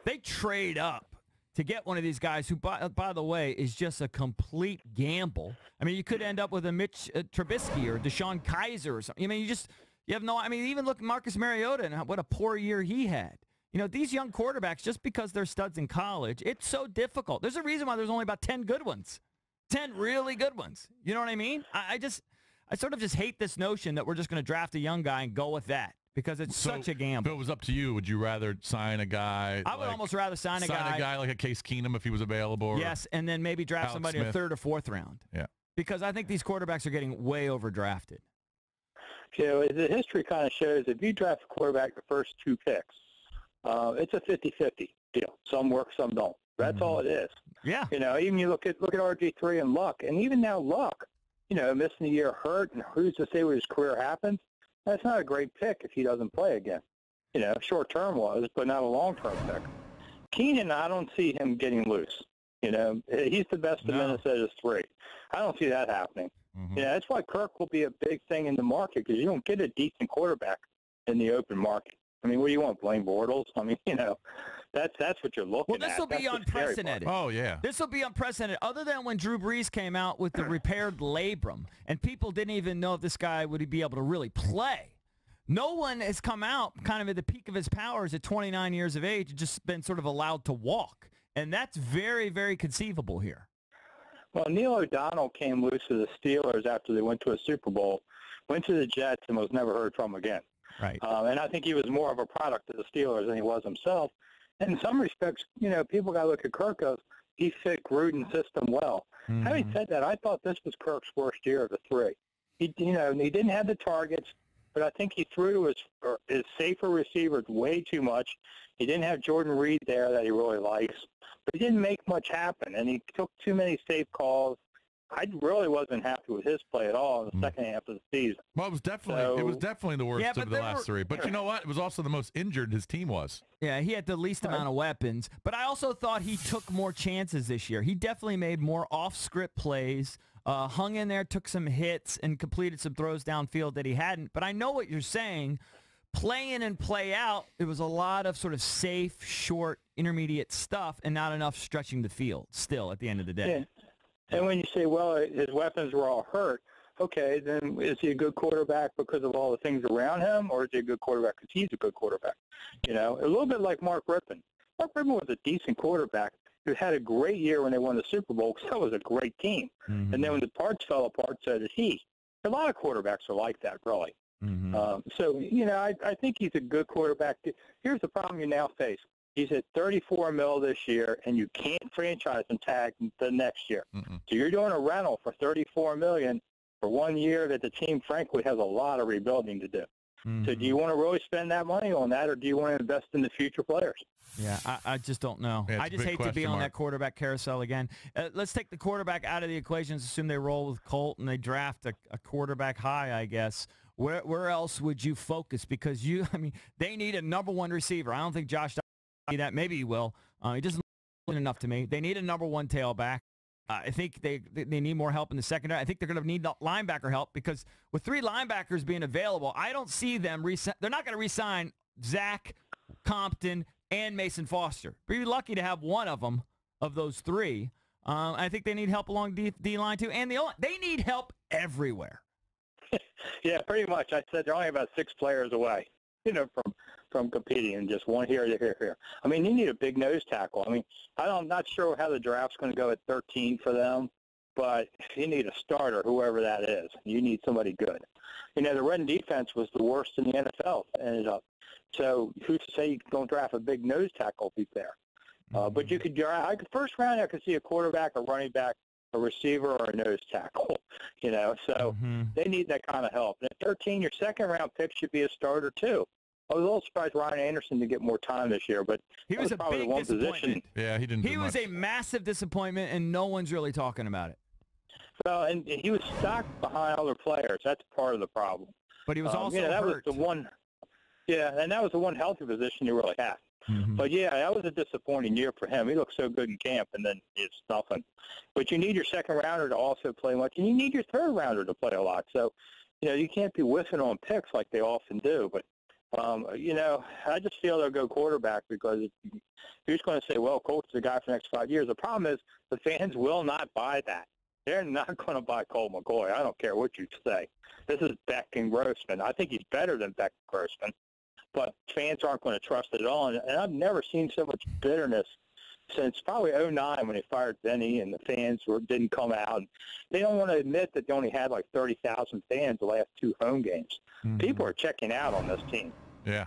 They trade up to get one of these guys who, by the way, is just a complete gamble. I mean, you could end up with a Mitch Trubisky or Deshaun Kaiser or something. I mean, you have no. I mean, even look at Marcus Mariota and what a poor year he had. You know, these young quarterbacks, just because they're studs in college, it's so difficult. There's a reason why there's only about 10 good ones, 10 really good ones. You know what I mean? I sort of just hate this notion that we're just going to draft a young guy and go with that. Because it's such a gamble. If it was up to you, would you rather sign a guy? I would almost rather sign a guy like a Case Keenum if he was available. Yes, and then maybe draft somebody in the 3rd or 4th round. Yeah. Because I think these quarterbacks are getting way overdrafted. So the history kind of shows if you draft a quarterback the first 2 picks, it's a 50-50 deal. Some work, some don't. That's all it is. Yeah. You know, even you look at RG3 and Luck, and even now Luck, you know, missing a year hurt, and who's to say what his career happens? That's not a great pick if he doesn't play again. You know, short-term was, but not a long-term pick. Keenan, I don't see him getting loose. You know, he's the best of Minnesota's 3. I don't see that happening. You know, that's why Kirk will be a big thing in the market because you don't get a decent quarterback in the open market. I mean, what do you want, Blaine Bortles? I mean, you know, that's what you're looking at. Well, this will be unprecedented. Oh, yeah. This will be unprecedented. Other than when Drew Brees came out with the repaired labrum, and people didn't even know if this guy would be able to really play. No one has come out kind of at the peak of his powers at 29 years of age and just been sort of allowed to walk. And that's very, very conceivable here. Well, Neil O'Donnell came loose to the Steelers after they went to a Super Bowl, went to the Jets, and was never heard from again. Right. And I think he was more of a product of the Steelers than he was himself. And in some respects, you know, people got to look at Kirk as he fit Gruden's system well. Having said that, I thought this was Kirk's worst year of the 3. He didn't have the targets, but I think he threw to his safer receivers way too much. He didn't have Jordan Reed there that he really likes, but he didn't make much happen, and he took too many safe calls. I really wasn't happy with his play at all in the second half of the season. Well, it was definitely the worst of the last 3. But you know what? It was also the most injured his team was. Yeah, he had the least amount of weapons. But I also thought he took more chances this year. He definitely made more off-script plays, hung in there, took some hits, and completed some throws downfield that he hadn't. But I know what you're saying. Play in and play out, it was a lot of sort of safe, short, intermediate stuff and not enough stretching the field still at the end of the day. Yeah. And when you say, well, his weapons were all hurt, okay, then is he a good quarterback because of all the things around him, or is he a good quarterback because he's a good quarterback? You know, a little bit like Mark Rippon. Mark Rippon was a decent quarterback who had a great year when they won the Super Bowl because that was a great team. And then when the parts fell apart, so did he. A lot of quarterbacks are like that, really. So, you know, I think he's a good quarterback. Here's the problem you now face. He's at $34 million this year, and you can't franchise him tag the next year. So you're doing a rental for $34 million for 1 year that the team, frankly, has a lot of rebuilding to do. So do you want to really spend that money on that, or do you want to invest in the future players? Yeah, I just don't know. Yeah, I just hate to be on that quarterback carousel again. Let's take the quarterback out of the equation. Assume they roll with Colt and they draft a quarterback high, I guess. Where else would you focus? Because they need a number 1 receiver. I don't think Josh that. Maybe he will. He doesn't look enough to me. They need a number 1 tailback. I think they need more help in the secondary. I think they're going to need linebacker help because with 3 linebackers being available, I don't see them they're not going to re-sign Zach, Compton, and Mason Foster. Be lucky to have one of them, of those 3. I think they need help along D-line too, and they need help everywhere. Yeah, pretty much. I said they're only about 6 players away, you know, from competing, and just one here. I mean, you need a big nose tackle. I mean, I'm not sure how the draft's going to go at 13 for them, but you need a starter, whoever that is. You need somebody good. You know, the run defense was the worst in the NFL, ended up. So who's to say you don't draft a big nose tackle if he's there? But you could draft. First round, I could see a quarterback, a running back, a receiver, or a nose tackle. You know, so they need that kind of help. And at 13, your second-round pick should be a starter too. I was a little surprised Ryan Anderson to get more time this year, but he was probably big the one disappointment. position. Yeah, he didn't. He was a massive disappointment, and no one's really talking about it. Well, and he was stocked behind other players. That's part of the problem. But he was also that hurt. was the one. Yeah, and that was the one healthy position he really had. But yeah, that was a disappointing year for him. He looked so good in camp, and then it's nothing. But you need your second rounder to also play much, and you need your third rounder to play a lot. So, you know, you can't be whiffing on picks like they often do. But I just feel they'll go quarterback because who's going to say, well, Colt's the guy for the next 5 years? The problem is the fans will not buy that. They're not going to buy Colt McCoy. I don't care what you say. This is Beck and Grossman. I think he's better than Beck and Grossman, but fans aren't going to trust it at all. And I've never seen so much bitterness since probably 2009 when they fired Benny and the fans didn't come out. They don't want to admit that they only had like 30,000 fans the last 2 home games. Mm-hmm. People are checking out on this team. Yeah.